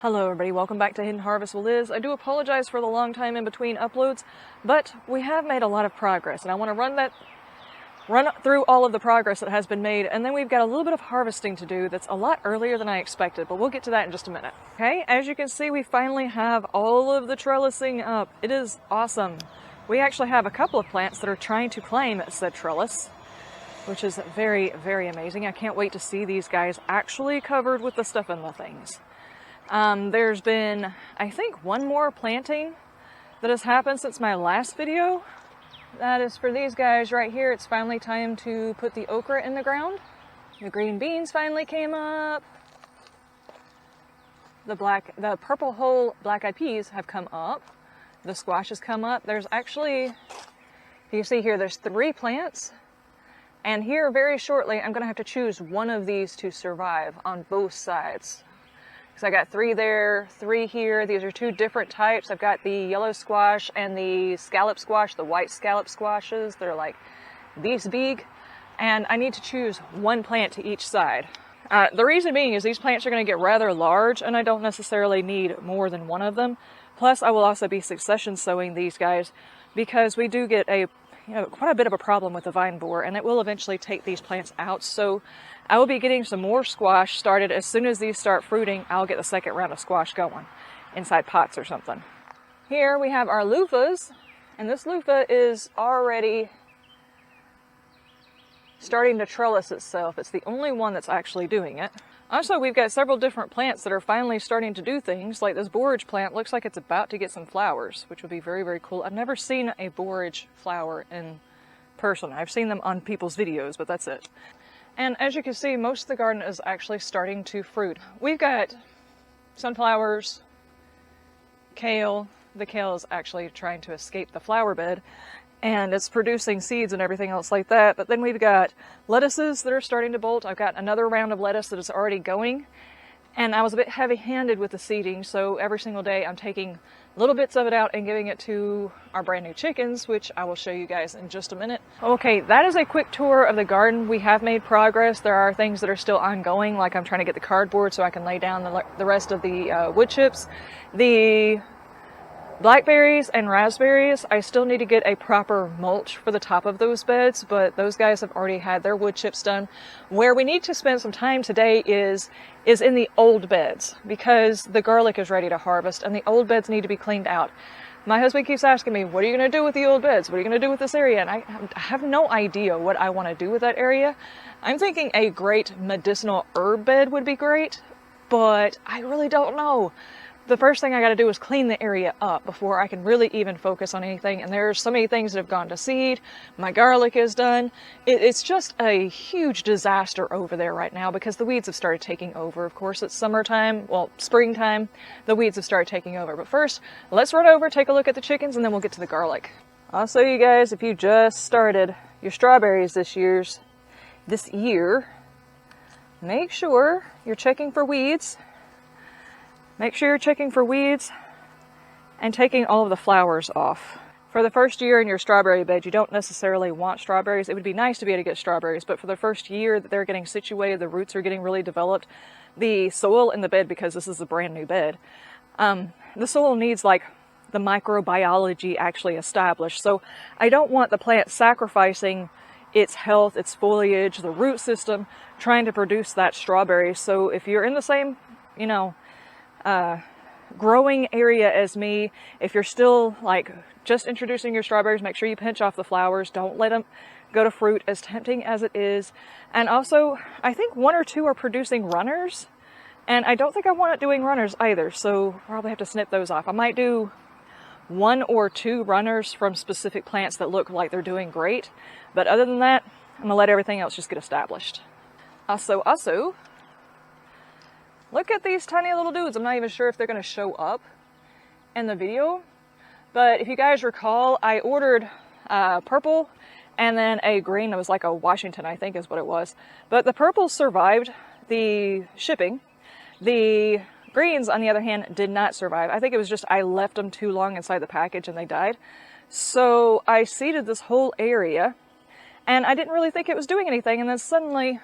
Hello everybody, welcome back to Hidden Harvest with Liz. I do apologize for the long time in between uploads, but we have made a lot of progress, and I want to run through all of the progress that has been made, and then we've got a little bit of harvesting to do that's a lot earlier than I expected, but we'll get to that in just a minute. Okay, as you can see, we finally have all of the trellising up. It is awesome. We actually have a couple of plants that are trying to claim said trellis, which is very, very amazing. I can't wait to see these guys actually covered with the stuff in the things. There's been, I think, one more planting that has happened since my last video. That is for these guys right here. It's finally time to put the okra in the ground. The green beans finally came up. The purple whole black-eyed peas have come up. The squash has come up. There's actually, you see here, there's 3 plants. And here, very shortly, I'm going to have to choose one of these to survive on both sides. So I got 3 there, 3 here. These are 2 different types. I've got the yellow squash and the scallop squash, the white scallop squashes. They're like this big. And I need to choose one plant to each side. The reason being is these plants are going to get rather large, and I don't necessarily need more than one of them. Plus, I will also be succession sowing these guys because we do get quite a bit of a problem with the vine borer, and it will eventually take these plants out. So I will be getting some more squash started. As soon as these start fruiting, I'll get the second round of squash going inside pots or something. Here we have our loofahs, and this loofah is already starting to trellis itself. It's the only one that's actually doing it. Also, we've got several different plants that are finally starting to do things. Like this borage plant looks like it's about to get some flowers, which would be very, very cool. I've never seen a borage flower in person. I've seen them on people's videos, but that's it. And as you can see, most of the garden is actually starting to fruit. We've got sunflowers, kale. The kale is actually trying to escape the flower bed, and it's producing seeds and everything else like that. But then we've got lettuces that are starting to bolt. I've got another round of lettuce that is already going, and I was a bit heavy-handed with the seeding, so every single day I'm taking little bits of it out and giving it to our brand new chickens, which I will show you guys in just a minute. Okay, that is a quick tour of the garden. We have made progress. There are things that are still ongoing, like I'm trying to get the cardboard so I can lay down the rest of the wood chips. The blackberries and raspberries, I still need to get a proper mulch for the top of those beds, but those guys have already had their wood chips done. Where we need to spend some time today is in the old beds, because the garlic is ready to harvest and the old beds need to be cleaned out. My husband keeps asking me, what are you going to do with the old beds? What are you going to do with this area? And I have no idea what I want to do with that area. I'm thinking a great medicinal herb bed would be great, but I really don't know. The first thing I got to do is clean the area up before I can really even focus on anything. And there's so many things that have gone to seed. My garlic is done. It's just a huge disaster over there right now because the weeds have started taking over. Of course, it's summertime, well, springtime. The weeds have started taking over. But first, let's run over, take a look at the chickens, and then we'll get to the garlic. Also, you guys, if you just started your strawberries this year, make sure you're checking for weeds. Make sure you're checking for weeds and taking all of the flowers off. For the first year in your strawberry bed, you don't necessarily want strawberries. It would be nice to be able to get strawberries, but for the first year that they're getting situated, the roots are getting really developed, the soil in the bed, because this is a brand new bed, the soil needs like the microbiology actually established. So I don't want the plant sacrificing its health, its foliage, the root system, trying to produce that strawberry. So if you're in the same, growing area as me, if you're still like just introducing your strawberries, make sure you pinch off the flowers. Don't let them go to fruit, as tempting as it is. And also, I think 1 or 2 are producing runners, and I don't think I want it doing runners either, so probably have to snip those off. I might do 1 or 2 runners from specific plants that look like they're doing great, but other than that, I'm gonna let everything else just get established. Also, look at these tiny little dudes. I'm not even sure if they're going to show up in the video. But if you guys recall, I ordered purple and then a green that was like a Washington, I think is what it was. But the purple survived the shipping. The greens, on the other hand, did not survive. I think it was just I left them too long inside the package and they died. So I seeded this whole area and I didn't really think it was doing anything. And then suddenly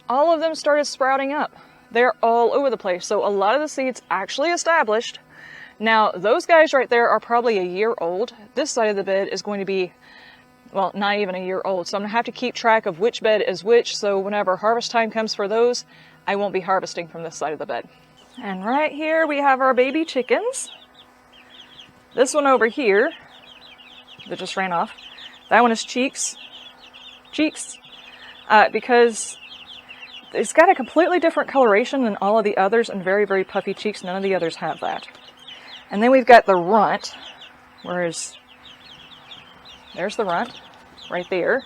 all of them started sprouting up. They're all over the place. So a lot of the seeds actually established. Now, those guys right there are probably a year old. This side of the bed is going to be, well, not even a year old. So I'm going to have to keep track of which bed is which. So whenever harvest time comes for those, I won't be harvesting from this side of the bed. And right here we have our baby chickens. This one over here that just ran off, that one is Cheeks. Because it's got a completely different coloration than all of the others and very, very puffy cheeks. None of the others have that. And then we've got the runt, whereas there's the runt right there.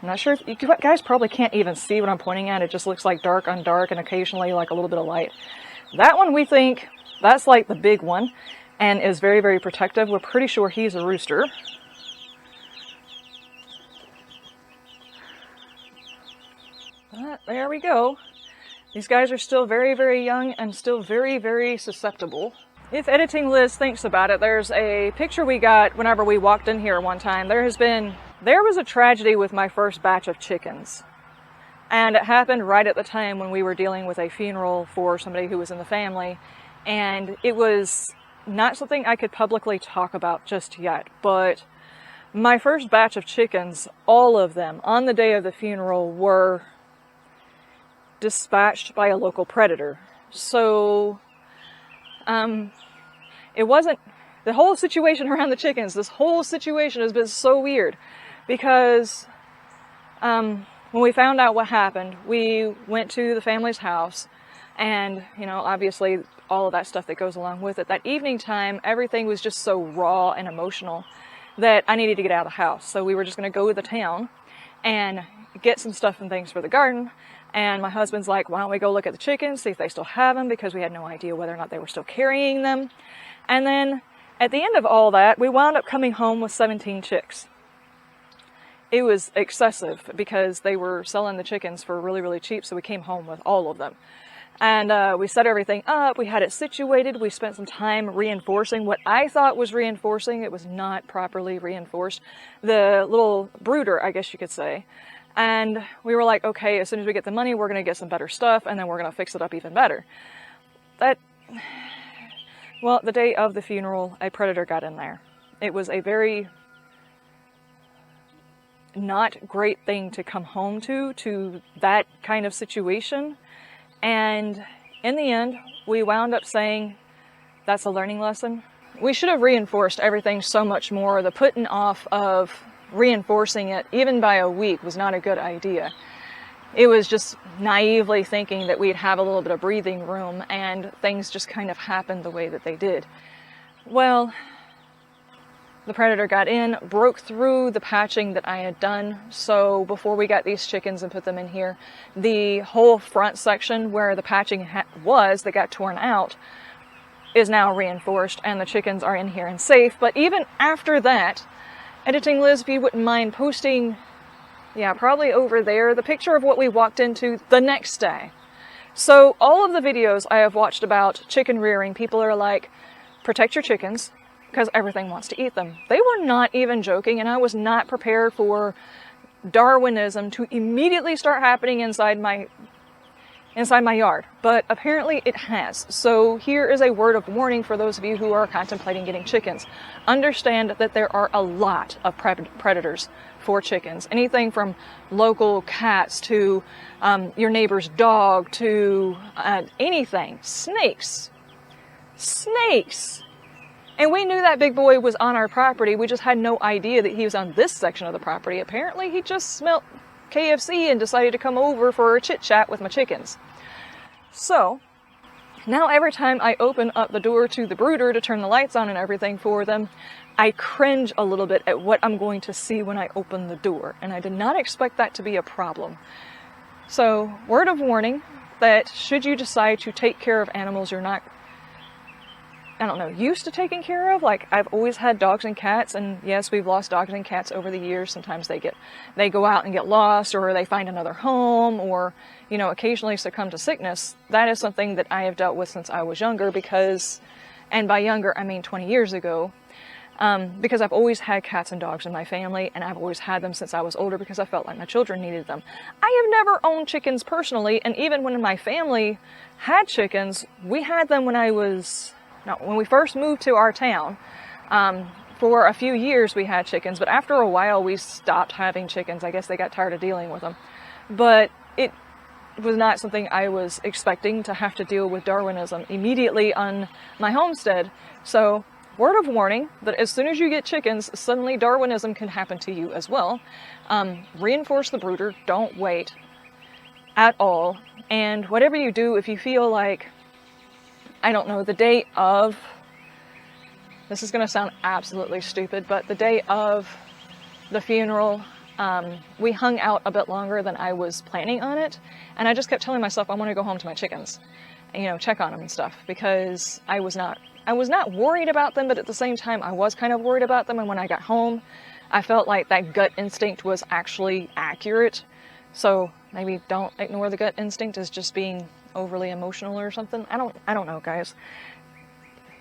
I'm not sure if you guys probably can't even see what I'm pointing at. It just looks like dark on dark and occasionally like a little bit of light. That one we think that's like the big one and is very, very protective. We're pretty sure he's a rooster. But there we go. These guys are still very, very young and still very, very susceptible. If Editing Liz thinks about it, there's a picture we got whenever we walked in here one time. There was a tragedy with my first batch of chickens. And it happened right at the time when we were dealing with a funeral for somebody who was in the family. And it was not something I could publicly talk about just yet. But my first batch of chickens, all of them, on the day of the funeral, were dispatched by a local predator. So, it wasn't, the whole situation around the chickens, this whole situation has been so weird because, when we found out what happened, we went to the family's house and, you know, obviously all of that stuff that goes along with it. That evening time, everything was just so raw and emotional that I needed to get out of the house. So we were just going to go to the town and get some stuff and things for the garden. And my husband's like, why don't we go look at the chickens, see if they still have them, because we had no idea whether or not they were still carrying them. And then at the end of all that, we wound up coming home with 17 chicks. It was excessive because they were selling the chickens for really, really cheap, so we came home with all of them. And we set everything up, we had it situated, we spent some time reinforcing what I thought was reinforcing. It was not properly reinforced. The little brooder, I guess you could say. And we were like, okay, as soon as we get the money, we're going to get some better stuff, and then we're going to fix it up even better. Well, the day of the funeral, a predator got in there. It was a very not great thing to come home to that kind of situation. And in the end, we wound up saying, that's a learning lesson. We should have reinforced everything so much more. The putting off of reinforcing it, even by a week, was not a good idea. It was just naively thinking that we'd have a little bit of breathing room and things just kind of happened the way that they did. Well, the predator got in, broke through the patching that I had done. So before we got these chickens and put them in here, the whole front section where the patching was that got torn out is now reinforced and the chickens are in here and safe. But even after that, Editing Liz, if you wouldn't mind posting, yeah, probably over there, the picture of what we walked into the next day. So all of the videos I have watched about chicken rearing, people are like, protect your chickens because everything wants to eat them. They were not even joking, and I was not prepared for Darwinism to immediately start happening inside my yard, but apparently it has. So here is a word of warning for those of you who are contemplating getting chickens. Understand that there are a lot of predators for chickens. Anything from local cats to your neighbor's dog to anything. Snakes. And we knew that big boy was on our property. We just had no idea that he was on this section of the property. Apparently he just smelt KFC and decided to come over for a chit chat with my chickens. So now every time I open up the door to the brooder to turn the lights on and everything for them, I cringe a little bit at what I'm going to see when I open the door. And I did not expect that to be a problem. So word of warning that should you decide to take care of animals you're not, used to taking care of. Like, I've always had dogs and cats, and yes, we've lost dogs and cats over the years. Sometimes they go out and get lost, or they find another home, or, occasionally succumb to sickness. That is something that I have dealt with since I was younger because, and by younger, I mean 20 years ago. because I've always had cats and dogs in my family, and I've always had them since I was older because I felt like my children needed them. I have never owned chickens personally, and even when my family had chickens, we had them when when we first moved to our town. For a few years we had chickens, but after a while we stopped having chickens. I guess they got tired of dealing with them. But it was not something I was expecting to have to deal with Darwinism immediately on my homestead. So, word of warning that as soon as you get chickens, suddenly Darwinism can happen to you as well. Reinforce the brooder. Don't wait at all. And whatever you do, if you feel like, I don't know, the day of, this is going to sound absolutely stupid, but the day of the funeral, we hung out a bit longer than I was planning on it. And I just kept telling myself I want to go home to my chickens, and, check on them and stuff, because I was not worried about them, but at the same time, I was kind of worried about them. And when I got home, I felt like that gut instinct was actually accurate. So maybe don't ignore the gut instinct as just being overly emotional or something. I don't know, guys.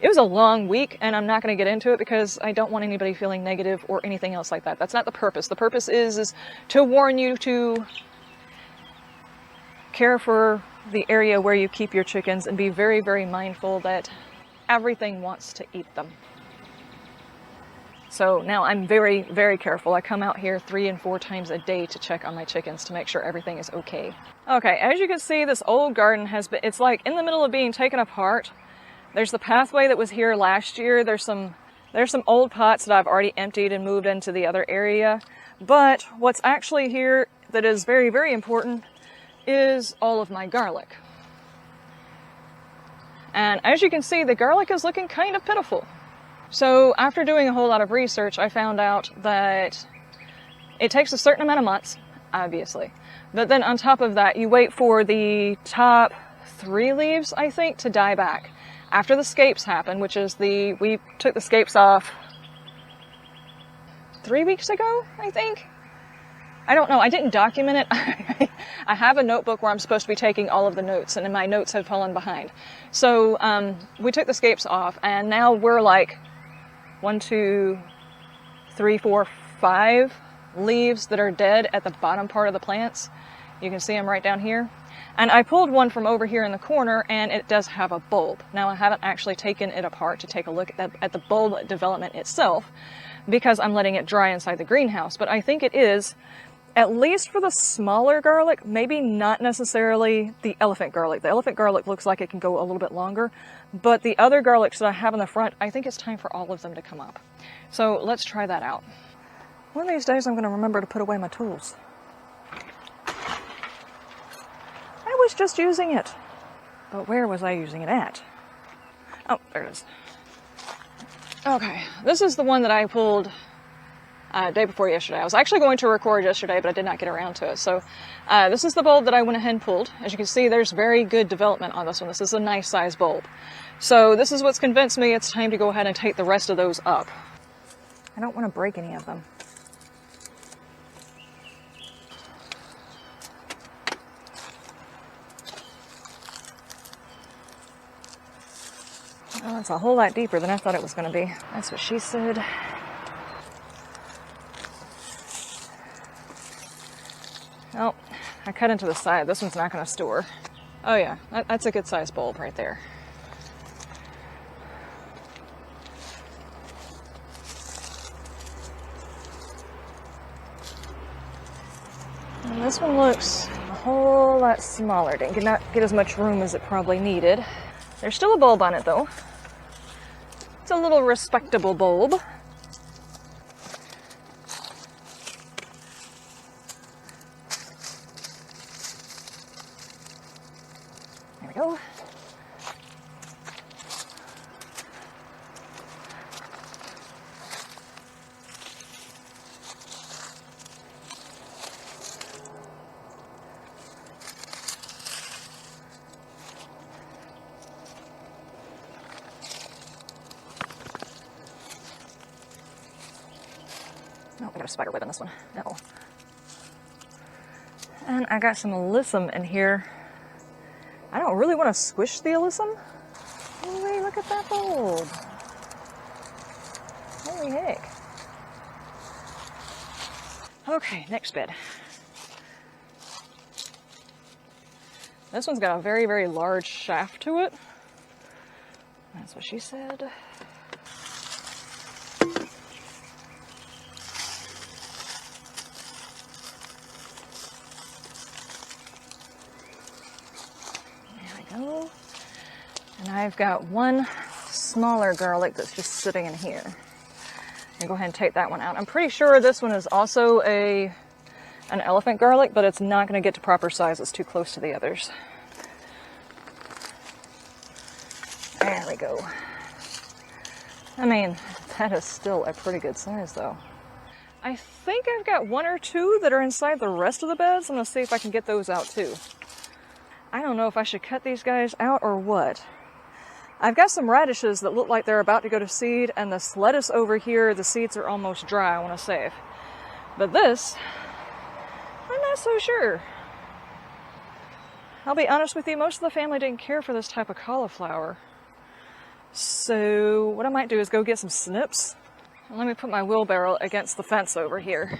It was a long week, and I'm not going to get into it because I don't want anybody feeling negative or anything else like that. That's not the purpose. The purpose is to warn you to care for the area where you keep your chickens and be very, very mindful that everything wants to eat them. So now I'm very, very careful. I come out here 3 and 4 times a day to check on my chickens to make sure everything is okay. Okay, as you can see, this old garden it's like in the middle of being taken apart. There's the pathway that was here last year. There's some old pots that I've already emptied and moved into the other area. But what's actually here that is very, very important is all of my garlic. And as you can see, the garlic is looking kind of pitiful. So after doing a whole lot of research, I found out that it takes a certain amount of months, obviously. But then on top of that, you wait for the top 3 leaves, I think, to die back. After the scapes happen, which is we took the scapes off 3 weeks ago, I think. I don't know. I didn't document it. I have a notebook where I'm supposed to be taking all of the notes, and my notes had fallen behind. So we took the scapes off, and now we're like 1, 2, 3, 4, 5 leaves that are dead at the bottom part of the plants. You can see them right down here. And I pulled one from over here in the corner, and it does have a bulb. Now, I haven't actually taken it apart to take a look at the bulb development itself, because I'm letting it dry inside the greenhouse. But I think it is, at least for the smaller garlic, maybe not necessarily the elephant garlic. The elephant garlic looks like it can go a little bit longer, but the other garlics that I have in the front, I think it's time for all of them to come up. So let's try that out. One of these days I'm going to remember to put away my tools. I was just using it. But where was I using it at? Oh, there it is. Okay, this is the one that I pulled day before yesterday. I was actually going to record yesterday, but I did not get around to it. So this is the bulb that I went ahead and pulled. As you can see, there's very good development on this one. This is a nice size bulb. So this is what's convinced me it's time to go ahead and take the rest of those up. I don't want to break any of them. Oh, it's a whole lot deeper than I thought it was going to be. That's what she said. Oh, I cut into the side. This one's not going to store. Oh yeah, that's a good size bulb right there. And this one looks a whole lot smaller. Didn't not get as much room as it probably needed. There's still a bulb on it though. It's a little respectable bulb. There we go. Oh, I got a spider web in this one. No. And I got some alyssum in here. I don't really want to squish the alyssum. Holy, look at that bulb. Holy heck. Okay, next bed. This one's got a very, very large shaft to it. That's what she said. There we go. And I've got one smaller garlic that's just sitting in here. I'll go ahead and take that one out. I'm pretty sure this one is also an elephant garlic, but it's not going to get to proper size. It's too close to the others. There we go. I mean, that is still a pretty good size though. I think I've got one or two that are inside the rest of the beds. I'm going to see if I can get those out too. I don't know if I should cut these guys out or what. I've got some radishes that look like they're about to go to seed, and this lettuce over here, the seeds are almost dry, I want to save. But this, I'm not so sure. I'll be honest with you, most of the family didn't care for this type of cauliflower. So what I might do is go get some snips. And let me put my wheelbarrow against the fence over here.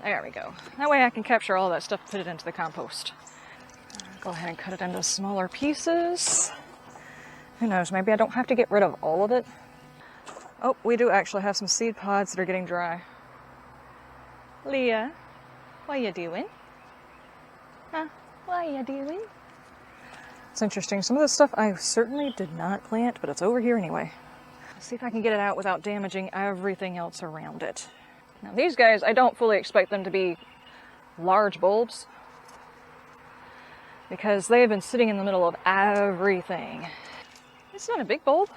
There we go. That way I can capture all that stuff and put it into the compost. Go ahead and cut it into smaller pieces. Who knows, maybe I don't have to get rid of all of it. Oh, we do actually have some seed pods that are getting dry. Leah, what you doing? Huh? What you doing? It's interesting. Some of this stuff I certainly did not plant, but it's over here anyway. Let's see if I can get it out without damaging everything else around it. Now these guys, I don't fully expect them to be large bulbs because they've been sitting in the middle of everything. It's not a big bulb.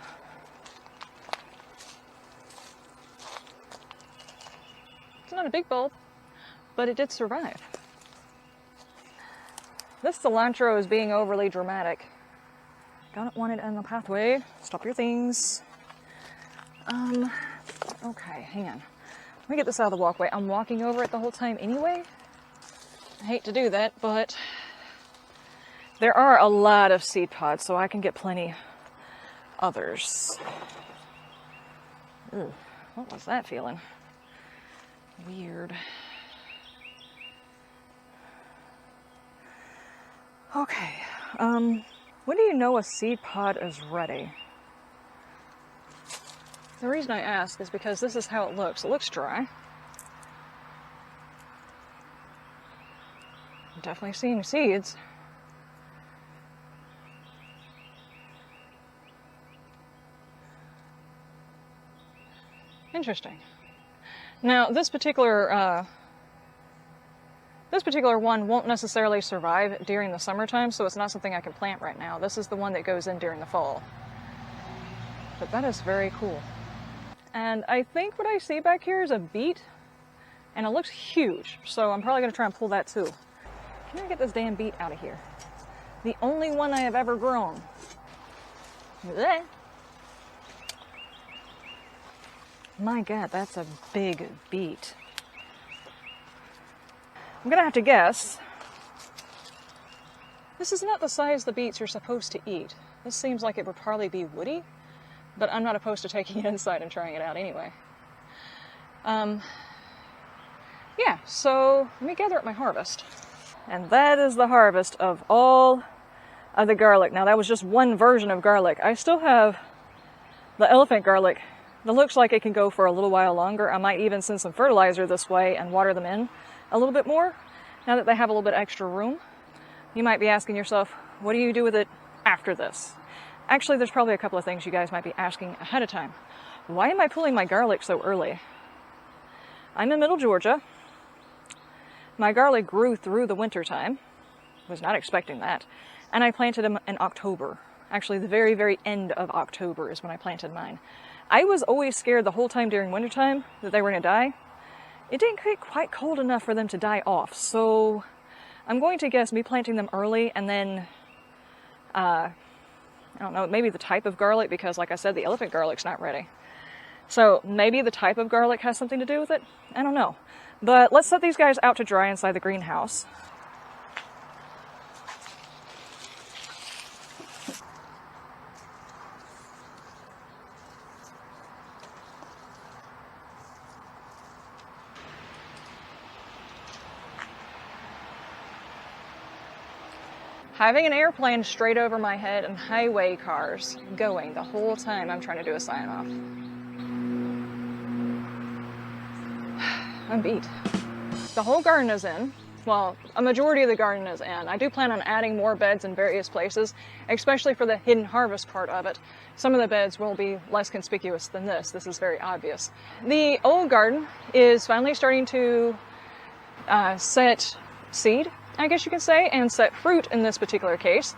It's not a big bulb, but it did survive. This cilantro is being overly dramatic. Don't want it in the pathway. Stop your things. Okay, hang on. Let me get this out of the walkway. I'm walking over it the whole time anyway. I hate to do that, but there are a lot of seed pods, so I can get plenty others. Ugh, what was that feeling? Weird. Okay, when do you know a seed pod is ready? The reason I ask is because this is how it looks. It looks dry. I'm definitely seeing seeds. Interesting. Now, this particular one won't necessarily survive during the summertime, so it's not something I can plant right now. This is the one that goes in during the fall. But that is very cool. And I think what I see back here is a beet, and it looks huge, so I'm probably going to try and pull that too. Can I get this damn beet out of here? The only one I have ever grown. Blech. My God, that's a big beet. I'm going to have to guess. This is not the size the beets you're supposed to eat. This seems like it would probably be woody. But I'm not opposed to taking it inside and trying it out anyway. Yeah, so let me gather up my harvest. And that is the harvest of all of the garlic. Now that was just one version of garlic. I still have the elephant garlic that looks like it can go for a little while longer. I might even send some fertilizer this way and water them in a little bit more now that they have a little bit extra room. You might be asking yourself, what do you do with it after this? Actually, there's probably a couple of things you guys might be asking ahead of time. Why am I pulling my garlic so early? I'm in Middle Georgia. My garlic grew through the winter time. Was not expecting that. And I planted them in October. Actually, the very, very end of October is when I planted mine. I was always scared the whole time during wintertime that they were going to die. It didn't get quite cold enough for them to die off. So I'm going to guess me planting them early and then I don't know, maybe the type of garlic, because like I said, the elephant garlic's not ready. So maybe the type of garlic has something to do with it. I don't know. But let's set these guys out to dry inside the greenhouse. having an airplane straight over my head and highway cars going the whole time I'm trying to do a sign off. I'm beat. The whole garden is in. Well, a majority of the garden is in. I do plan on adding more beds in various places, especially for the hidden harvest part of it. Some of the beds will be less conspicuous than this. This is very obvious. The old garden is finally starting to set seed, I guess you can say, and set fruit in this particular case.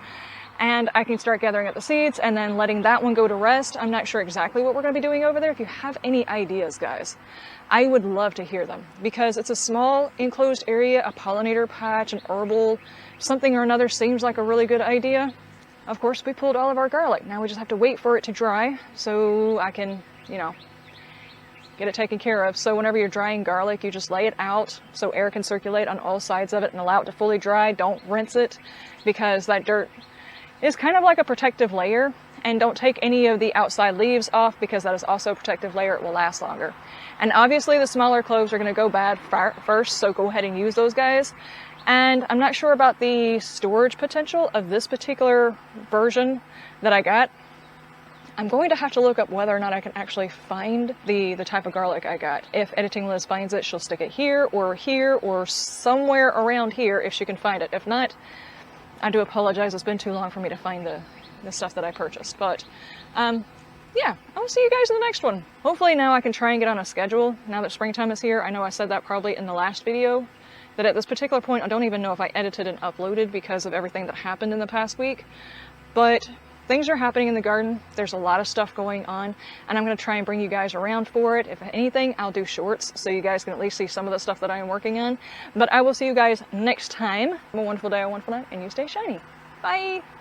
And I can start gathering up the seeds and then letting that one go to rest. I'm not sure exactly what we're going to be doing over there. If you have any ideas, guys, I would love to hear them, because it's a small enclosed area. A pollinator patch, an herbal, something or another seems like a really good idea. Of course, we pulled all of our garlic. Now we just have to wait for it to dry so I can, you know, get it taken care of. So whenever you're drying garlic, you just lay it out so air can circulate on all sides of it and allow it to fully dry. Don't rinse it, because that dirt is kind of like a protective layer. And don't take any of the outside leaves off, because that is also a protective layer. It will last longer. And obviously the smaller cloves are going to go bad first, so go ahead and use those guys. And I'm not sure about the storage potential of this particular version that I got. I'm going to have to look up whether or not I can actually find the type of garlic I got. If Editing Liz finds it, she'll stick it here or somewhere around here if she can find it. If not, I do apologize. It's been too long for me to find the stuff that I purchased. But yeah, I'll see you guys in the next one. Hopefully now I can try and get on a schedule now that springtime is here. I know I said that probably in the last video, that at this particular point I don't even know if I edited and uploaded because of everything that happened in the past week. But things are happening in the garden. There's a lot of stuff going on, and I'm going to try and bring you guys around for it. If anything, I'll do shorts so you guys can at least see some of the stuff that I am working on. But I will see you guys next time. Have a wonderful day, a wonderful night, and you stay shiny. Bye!